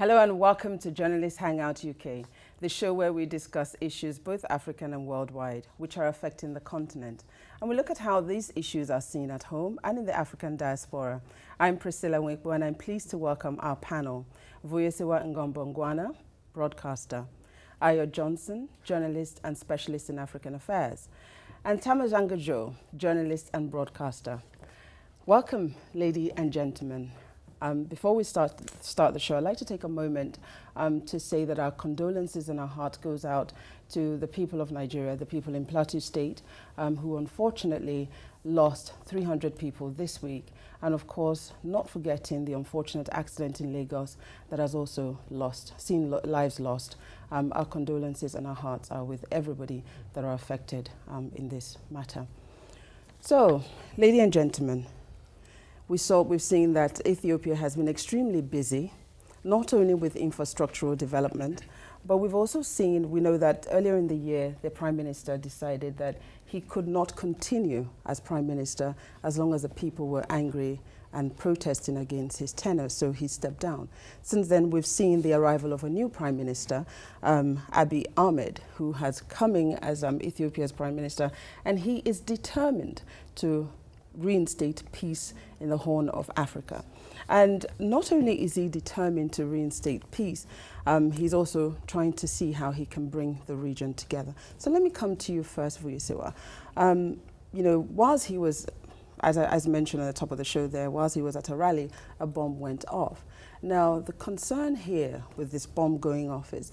Hello and welcome to Journalist Hangout UK, the show where we discuss issues both African and worldwide, which are affecting the continent. And we look at how these issues are seen at home and in the African diaspora. I'm Priscilla Nwekbo and I'm pleased to welcome our panel, Vuyesewa Ngombongwana, broadcaster, Ayo Johnson, journalist and specialist in African affairs, and Tamazanga Joe, journalist and broadcaster. Welcome, ladies and gentlemen. Before we start the show, I'd like to take a moment to say that our condolences and our heart goes out to the people of Nigeria, the people in Plateau State, who unfortunately lost 300 people this week. And of course, not forgetting the unfortunate accident in Lagos that has also seen lives lost. Our condolences and our hearts are with everybody that are affected in this matter. So, ladies and gentlemen, we've seen that Ethiopia has been extremely busy, not only with infrastructural development, but we know that earlier in the year, the Prime Minister decided that he could not continue as Prime Minister as long as the people were angry and protesting against his tenure, so he stepped down. Since then, we've seen the arrival of a new Prime Minister, Abiy Ahmed, who has coming as Ethiopia's Prime Minister, and he is determined to reinstate peace in the Horn of Africa. And not only is he determined to reinstate peace, he's also trying to see how he can bring the region together. So let me come to you first, Vuyesewa. Whilst he was, as mentioned at the top of the show there, whilst he was at a rally, a bomb went off. Now, the concern here with this bomb going off is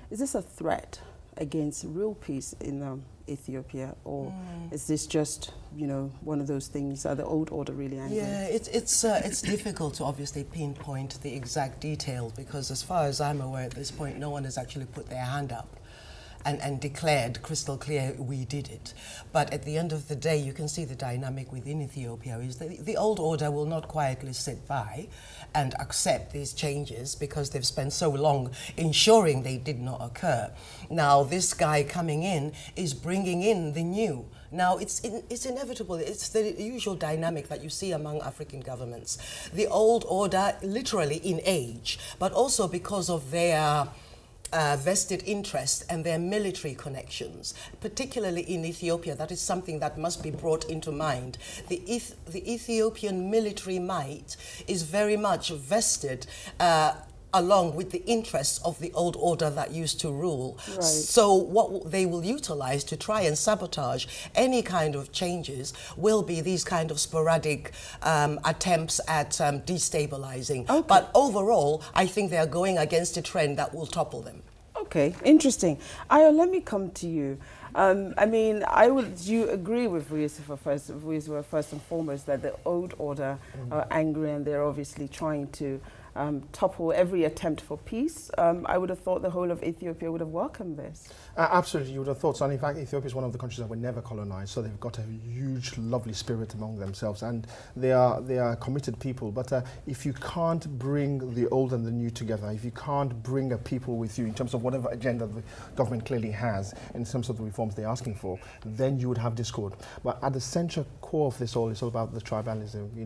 this a threat against real peace in Ethiopia, or is this just, one of those things? Are the old order really angry? Yeah, it's difficult to obviously pinpoint the exact details because, as far as I'm aware at this point, no one has actually put their hand up and declared crystal clear we did it. But at the end of the day, you can see the dynamic within Ethiopia is that the old order will not quietly sit by and accept these changes because they've spent so long ensuring they did not occur. Now, this guy coming in is bringing in the new. Now, it's inevitable. It's the usual dynamic that you see among African governments. The old order, literally in age, but also because of their vested interest and their military connections, particularly in Ethiopia. That is something that must be brought into mind. The Ethiopian military might is very much vested along with the interests of the old order that used to rule. Right. So what they will utilize to try and sabotage any kind of changes will be these kind of sporadic attempts at destabilizing. Okay. But overall, I think they are going against a trend that will topple them. Okay, interesting. Ayo, let me come to you. Do you agree with Vuyesewa first and foremost that the old order are angry and they're obviously trying to topple every attempt for peace? I would have thought the whole of Ethiopia would have welcomed this. Absolutely, you would have thought so. And in fact, Ethiopia is one of the countries that were never colonized, so they've got a huge, lovely spirit among themselves, and they are committed people. But if you can't bring the old and the new together, if you can't bring a people with you in terms of whatever agenda the government clearly has, in terms of the reforms they're asking for, then you would have discord. But at the central core of this all is all about the tribalism.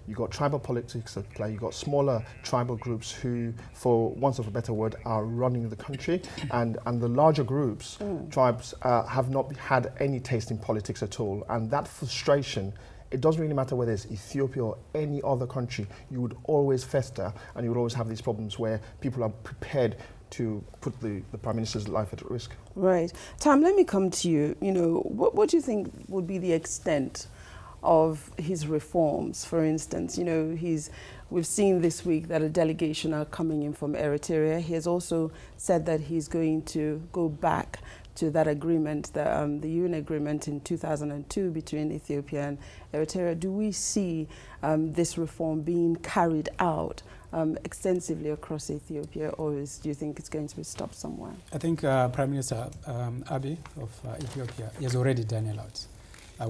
You got tribal politics at play, you got smaller tribal groups who, for want of a better word, are running the country, and the larger groups, tribes, have not had any taste in politics at all. And that frustration, it doesn't really matter whether it's Ethiopia or any other country, you would always fester and you would always have these problems where people are prepared to put the Prime Minister's life at risk. Right. Tam, let me come to you. What do you think would be the extent of his reforms? For instance, we've seen this week that a delegation are coming in from Eritrea. He has also said that he's going to go back to that agreement, the UN agreement in 2002 between Ethiopia and Eritrea. Do we see this reform being carried out extensively across Ethiopia, or do you think it's going to be stopped somewhere? I think Prime Minister Abiy of Ethiopia has already done a lot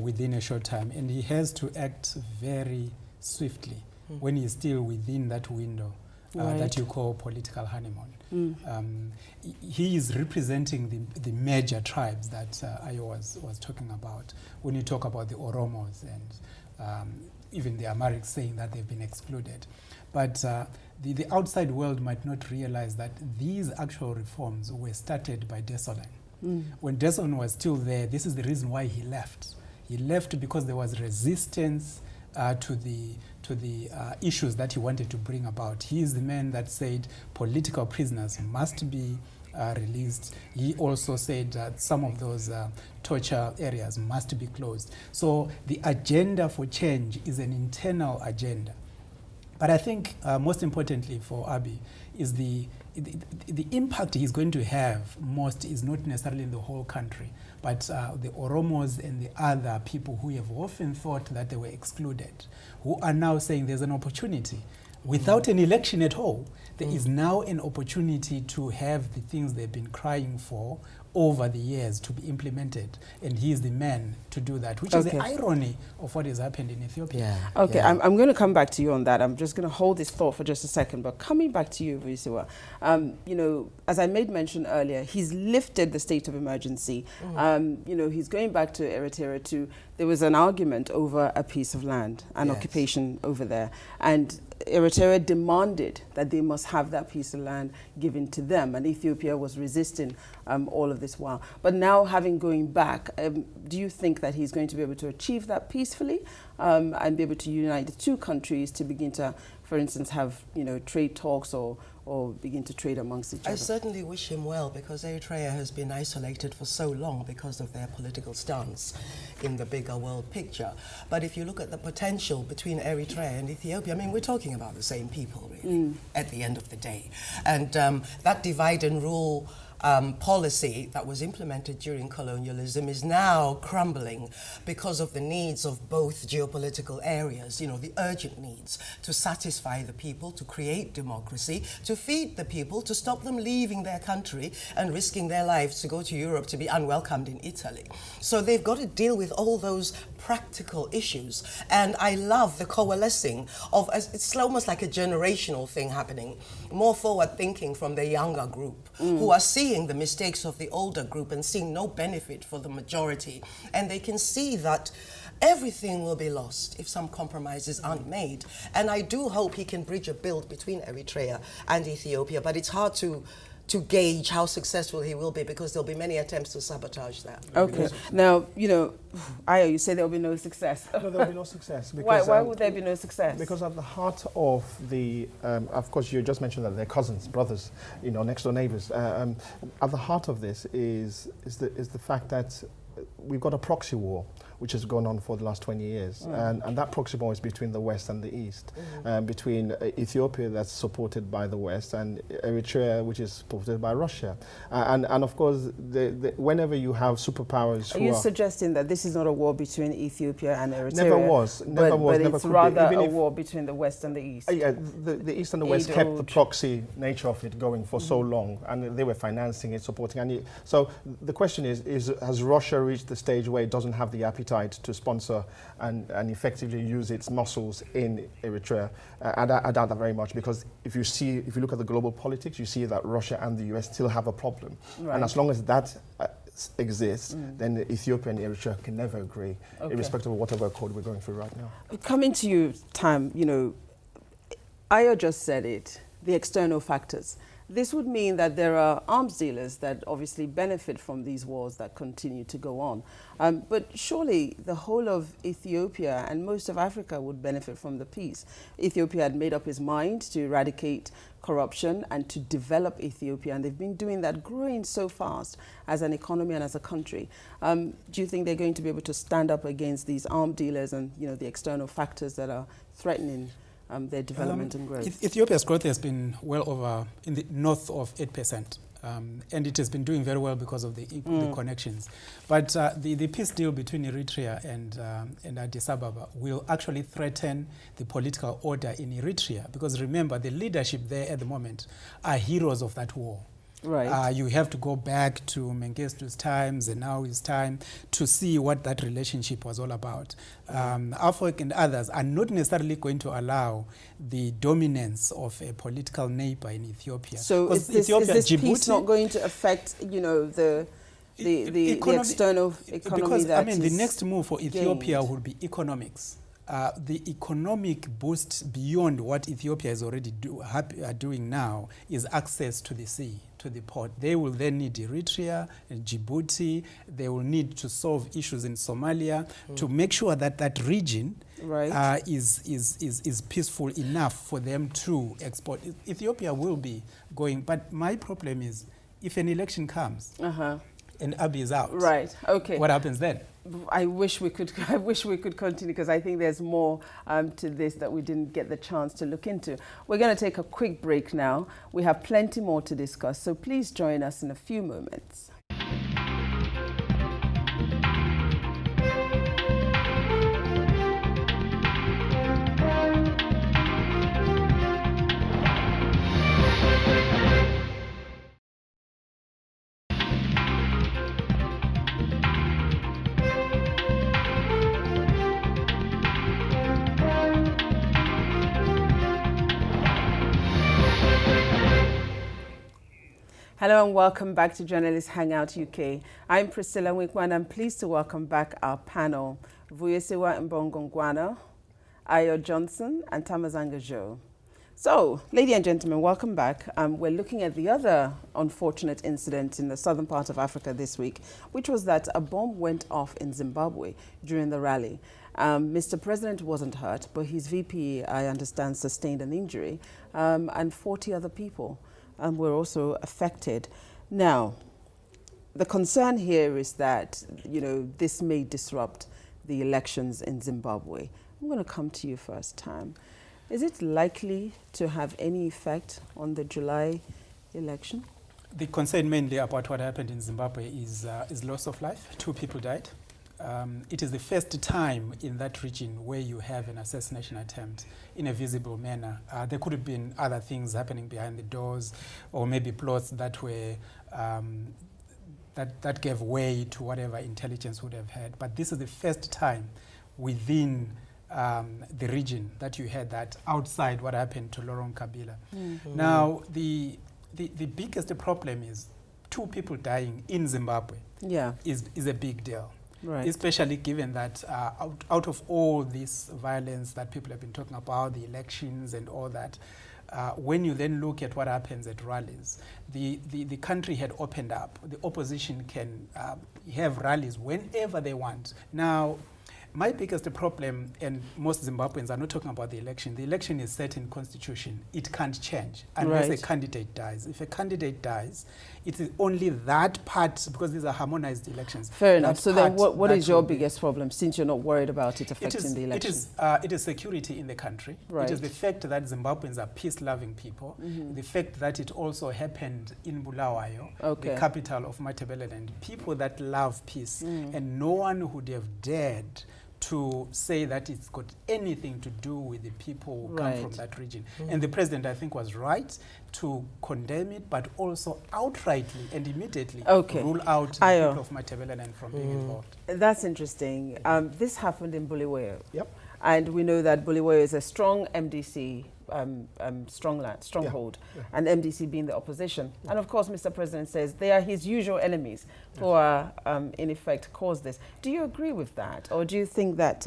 within a short time, and he has to act very swiftly when he's still within that window that you call political honeymoon. He is representing the major tribes that Ayo was talking about. When you talk about the Oromos and even the Amharics saying that they've been excluded. But the outside world might not realize that these actual reforms were started by Desolan. When Desolan was still there, this is the reason why he left. He left because there was resistance to the issues that he wanted to bring about. He is the man that said political prisoners must be released. He also said that some of those torture areas must be closed. So the agenda for change is an internal agenda. But I think most importantly for Abiy is the impact he's going to have most is not necessarily in the whole country, but the Oromos and the other people who have often thought that they were excluded, who are now saying there's an opportunity. Without an election at all, there is now an opportunity to have the things they've been crying for over the years to be implemented, and he is the man to do that, which is the irony of what has happened in Ethiopia. Okay, I'm going to come back to you on that. I'm just going to hold this thought for just a second, but coming back to you, Visiwa, you know, as I made mention earlier, he's lifted the state of emergency. You know, he's going back to Eritrea there was an argument over a piece of land, an occupation over there, and Eritrea demanded that they must have that piece of land given to them, and Ethiopia was resisting all of this while. But now, going back, do you think that he's going to be able to achieve that peacefully and be able to unite the two countries to begin to, for instance, have trade talks or begin to trade amongst each other? I certainly wish him well, because Eritrea has been isolated for so long because of their political stance in the bigger world picture. But if you look at the potential between Eritrea and Ethiopia, I mean, we're talking about the same people, really, at the end of the day. And that divide and rule policy that was implemented during colonialism is now crumbling because of the needs of both geopolitical areas, the urgent needs to satisfy the people, to create democracy, to feed the people, to stop them leaving their country and risking their lives to go to Europe to be unwelcomed in Italy. So they've got to deal with all those practical issues. And I love the coalescing of, it's almost like a generational thing happening, more forward thinking from the younger group who are seeing the mistakes of the older group and seeing no benefit for the majority. And they can see that everything will be lost if some compromises aren't made. And I do hope he can bridge a build between Eritrea and Ethiopia, but it's hard to gauge how successful he will be, because there'll be many attempts to sabotage that. Okay. Now, Ayo, you say there'll be no success. No, there'll be no success. Because, why would there be no success? Because at the heart of the, of course, you just mentioned that they're cousins, brothers, next door neighbors. At the heart of this is the fact that we've got a proxy war which has gone on for the last 20 years. And that proxy war is between the West and the East, between Ethiopia, that's supported by the West, and Eritrea, which is supported by Russia. And of course, whenever you have superpowers Are you suggesting that this is not a war between Ethiopia and Eritrea? Never was. But it's rather a war between the West and the East? Yeah, the East and the West kept the proxy nature of it going for so long, and they were financing it, supporting it. So the question is, has Russia reached the stage where it doesn't have the appetite to sponsor and effectively use its muscles in Eritrea? I doubt that very much, because if you look at the global politics, you see that Russia and the US still have a problem. Right. And as long as that exists, then Ethiopia and Eritrea can never agree, irrespective of whatever accord we're going through right now. Coming to you, Tam, Ayo just said it, the external factors. This would mean that there are arms dealers that obviously benefit from these wars that continue to go on. But surely the whole of Ethiopia and most of Africa would benefit from the peace. Ethiopia had made up its mind to eradicate corruption and to develop Ethiopia, and they've been doing that, growing so fast as an economy and as a country. Do you think they're going to be able to stand up against these arms dealers and the external factors that are threatening their development and growth? Ethiopia's growth has been well over, in the north of 8%. And it has been doing very well because of the connections. But the peace deal between Eritrea and Addis Ababa will actually threaten the political order in Eritrea, because remember, the leadership there at the moment are heroes of that war. Right. You have to go back to Mengistu's times and now his time to see what that relationship was all about. Afrik and others are not necessarily going to allow the dominance of a political neighbor in Ethiopia. So is this peace not going to affect, the external economy? Because, the next move for Ethiopia would be economics. the economic boost beyond what Ethiopia is already doing now is access to the sea, to the port. They will then need Eritrea and Djibouti. They will need to solve issues in Somalia to make sure that that region is peaceful enough for them to export. Ethiopia will be going, but my problem is if an election comes and Abiy is out, what happens then? I wish we could continue, because I think there's more to this that we didn't get the chance to look into. We're going to take a quick break now. We have plenty more to discuss, so please join us in a few moments. Hello and welcome back to Journalist Hangout UK. I'm Priscilla Winkman and I'm pleased to welcome back our panel, Vuyesewa Mbongongwana, Ayo Johnson and Tamazanga Joe. So, ladies and gentlemen, welcome back. We're looking at the other unfortunate incident in the southern part of Africa this week, which was that a bomb went off in Zimbabwe during the rally. Mr. President wasn't hurt, but his VP, I understand, sustained an injury, and 40 other people were also affected. Now, the concern here is that, you know, this may disrupt the elections in Zimbabwe. I'm going to come to you first, Tam. Is it likely to have any effect on the July election? The concern mainly about what happened in Zimbabwe is loss of life. 2 people died. It is the first time in that region where you have an assassination attempt in a visible manner. There could have been other things happening behind the doors, or maybe plots that were that gave way to whatever intelligence would have had. But this is the first time within the region that you had that outside what happened to Laurent Kabila. Now, the biggest problem is 2 people dying in Zimbabwe is a big deal. Right. Especially given that out of all this violence that people have been talking about, the elections and all that, when you then look at what happens at rallies, the country had opened up. The opposition can have rallies whenever they want. Now, my biggest problem, and most Zimbabweans are not talking about the election is set in constitution. It can't change unless a candidate dies. If a candidate dies, it is only that part, because these are harmonized elections. Fair enough. So then what is your biggest problem, since you're not worried about it affecting the election? It is security in the country. It is the fact that Zimbabweans are peace-loving people. The fact that it also happened in Bulawayo, the capital of Matabeleland. People that love peace, and no one would have dared to say that it's got anything to do with the people who come from that region. And the president, I think, was right to condemn it, but also outrightly and immediately rule out the people of Matabeleland from being involved. That's interesting. This happened in Bulawayo. And we know that Bulawayo is a strong MDC stronghold, and MDC being the opposition. And of course, Mr. President says they are his usual enemies who are, in effect, caused this. Do you agree with that? Or do you think that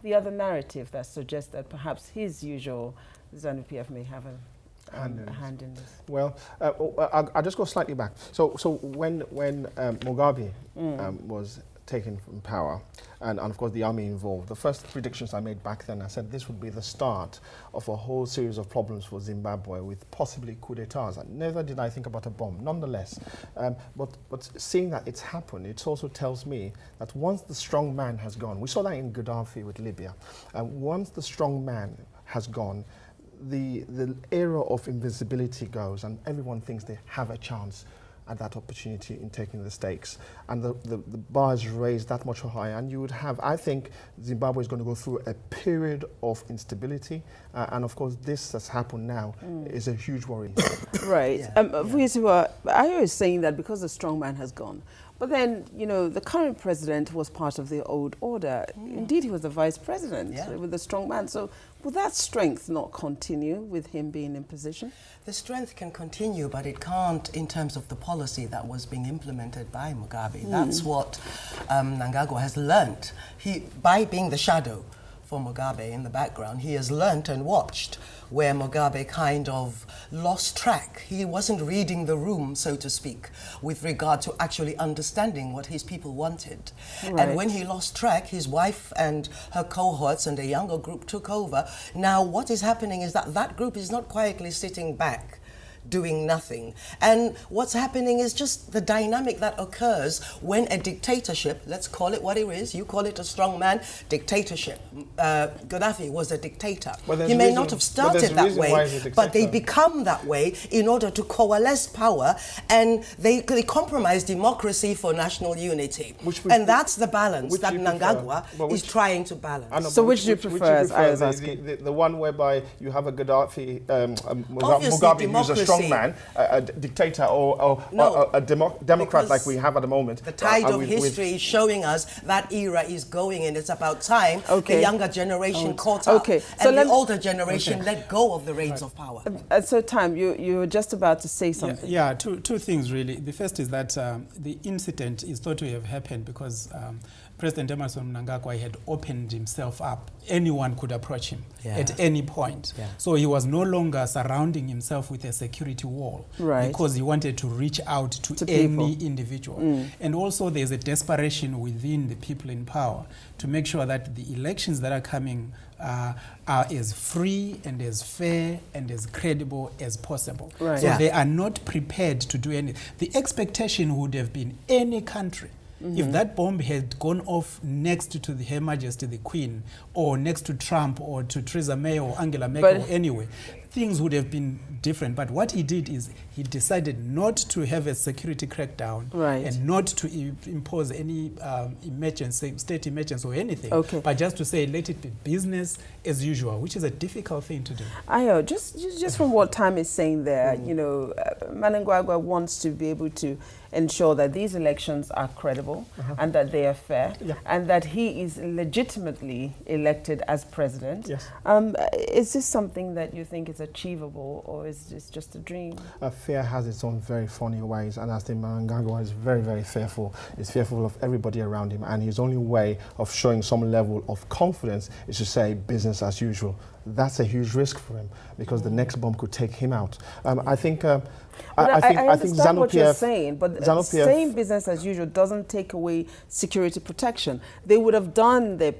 the other narrative that suggests that perhaps his usual ZANU-PF may have a hand in this? Well, I'll just go slightly back. So when Mugabe was taken from power, and of course the army involved, the first predictions I made back then, I said this would be the start of a whole series of problems for Zimbabwe, with possibly coup d'etats. Never did I think about a bomb, nonetheless. But seeing that it's happened, it also tells me that once the strong man has gone, we saw that in Gaddafi with Libya, once the strong man has gone, the era of invincibility goes, and everyone thinks they have a chance at that opportunity in taking the stakes. And the bar is raised that much higher, and you would have, I think Zimbabwe is going to go through a period of instability, and of course this has happened now is a huge worry. Right. Ayo is saying that because the strong man has gone, but then, you know, the current president was part of the old order. Indeed, he was the vice president with the strong man. So will that strength not continue with him being in position? The strength can continue, but it can't in terms of the policy that was being implemented by Mugabe. That's what Mnangagwa has learnt. By being the shadow for Mugabe in the background. He has learnt and watched where Mugabe kind of lost track. He wasn't reading the room, so to speak, with regard to actually understanding what his people wanted. Right. And when he lost track, his wife and her cohorts and a younger group took over. Now, what is happening is that that group is not quietly sitting back doing nothing. And what's happening is just the dynamic that occurs when a dictatorship, let's call it what it is, you call it a strongman dictatorship. Gaddafi was a dictator. He may not have started that way, but they become that way in order to coalesce power, and they compromise democracy for national unity. And that's the balance that Mnangagwa is trying to balance. So which do you prefer, as I was asking? The one whereby you have a Gaddafi, Mugabe who's a strong man, a dictator, or a democrat like we have at the moment. The tide of history is showing us that era is going, and it's about time the younger generation caught up, and the older generation let go of the reins of power. So, Tam, you were just about to say something. Yeah, two things really. The first is that the incident is thought to have happened because President Emerson Mnangagwa had opened himself up. Anyone could approach him at any point. So he was no longer surrounding himself with a security wall because he wanted to reach out to any individual. And also there's a desperation within the people in power to make sure that the elections that are coming are as free and as fair and as credible as possible. So they are not prepared to do anything. The expectation would have been any country, if that bomb had gone off next to Her Majesty the Queen, or next to Trump, or to Theresa May, or Angela Merkel, anyway, things would have been different. But what he did is he decided not to have a security crackdown and not to impose any state emergency or anything, but just to say let it be business as usual, which is a difficult thing to do. Ayo, just from what Tam is saying there, you know, Mnangagwa wants to be able to ensure that these elections are credible and that they are fair and that he is legitimately elected as president. Is this something that you think is achievable, or is this just a dream? Fear has its own very funny ways, and I think Mnangagwa is very, very fearful. He's fearful of everybody around him, and his only way of showing some level of confidence is to say business as usual. That's a huge risk for him because the next bomb could take him out. I think understand what you're saying, but saying business as usual doesn't take away security protection. They would have done their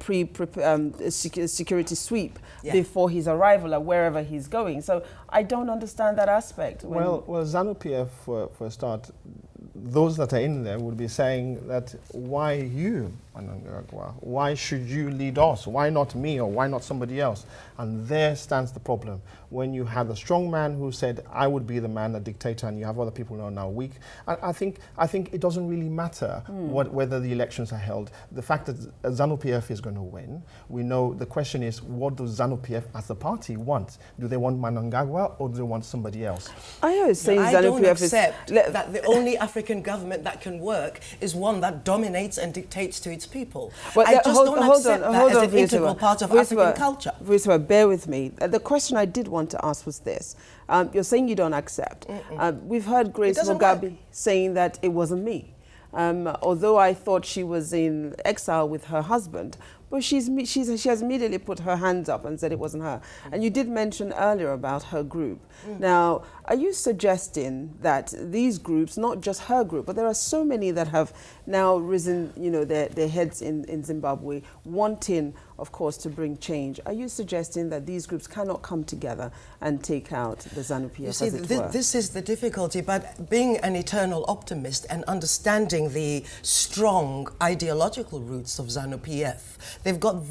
security sweep before his arrival at wherever he's going. So I don't understand that aspect. Well, ZANU-PF, for a start, those that are in there would be saying that, why you, Mnangagwa? Why should you lead us? Why not me, or why not somebody else? And there stands the problem. When you have a strong man who said, I would be the man, a dictator, and you have other people who are now weak, I think it doesn't really matter whether the elections are held. The fact that ZANU-PF is going to win, we know the question is, what does ZANU-PF as a party want? Do they want Mnangagwa, or do they want somebody else? I always say I don't accept that the only African government that can work is one that dominates and dictates to its people. Well, I just don't accept that as an integral part of African culture. Bear with me. The question I did want to ask was this. You're saying you don't accept. We've heard Grace Mugabe saying that it wasn't me. Although I thought she was in exile with her husband, but she has immediately put her hands up and said it wasn't her. And you did mention earlier about her group. Now, are you suggesting that these groups, not just her group, but there are so many that have now risen, you know, their heads in Zimbabwe, wanting, of course, to bring change. Are you suggesting that these groups cannot come together and take out the ZANU-PF, you see, this is the difficulty, but being an eternal optimist and understanding the strong ideological roots of ZANU-PF, they've got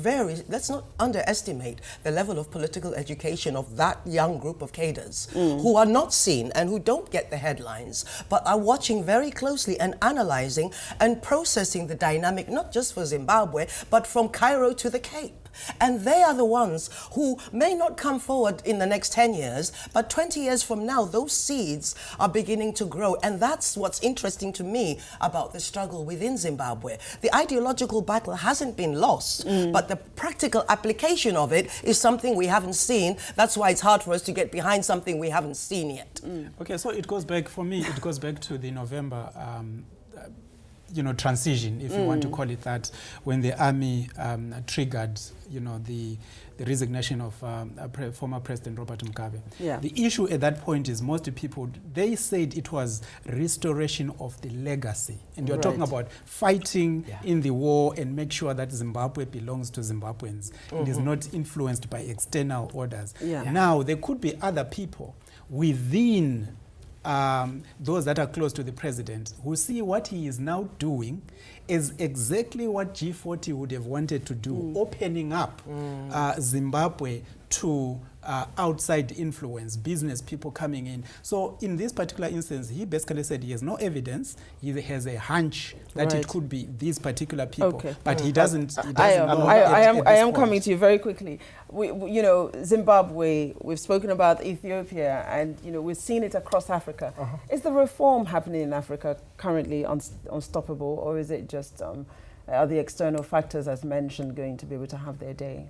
let's not underestimate the level of political education of that young group of cadres who are not seen and who don't get the headlines, but are watching very closely and analyzing and processing the dynamic, not just for Zimbabwe, but from Cairo to the Cape. And they are the ones who may not come forward in the next 10 years, but 20 years from now, those seeds are beginning to grow. And that's what's interesting to me about the struggle within Zimbabwe. The ideological battle hasn't been lost, but the practical application of it is something we haven't seen. That's why it's hard for us to get behind something we haven't seen yet. Okay, so it goes back, for me, it goes back to the November transition, if you want to call it that, when the army triggered, the resignation of former President Robert Mugabe. Yeah. The issue at that point is most people, they said it was restoration of the legacy. And you're talking about fighting in the war and make sure that Zimbabwe belongs to Zimbabweans. It is not influenced by external orders. Yeah. Now, there could be other people within those that are close to the president who see what he is now doing is exactly what G40 would have wanted to do, opening up Zimbabwe to outside influence, business people coming in. So in this particular instance, he basically said he has no evidence. He has a hunch that it could be these particular people, but he doesn't. I am coming to you very quickly. Zimbabwe, we've spoken about Ethiopia, and we've seen it across Africa. Is the reform happening in Africa currently unstoppable, or is it just are the external factors, as mentioned, going to be able to have their day?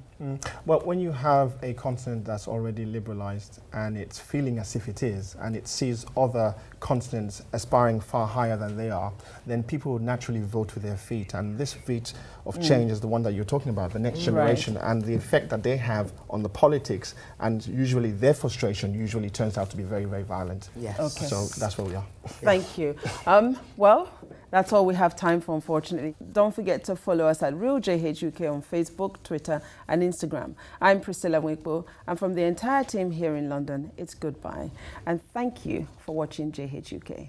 Well, when you have a continent that's already liberalized and it's feeling as if it is, and it sees other continents aspiring far higher than they are, then people would naturally vote with their feet. And this feat of change is the one that you're talking about, the next generation, and the effect that they have on the politics. And usually their frustration usually turns out to be very, very violent. Yes. Okay. So that's where we are. Thank you. Well, that's all we have time for, unfortunately. Don't forget to follow us at RealJHUK on Facebook, Twitter, and Instagram. I'm Priscilla Winkbo, and from the entire team here in London, it's goodbye. And thank you for watching JHUK.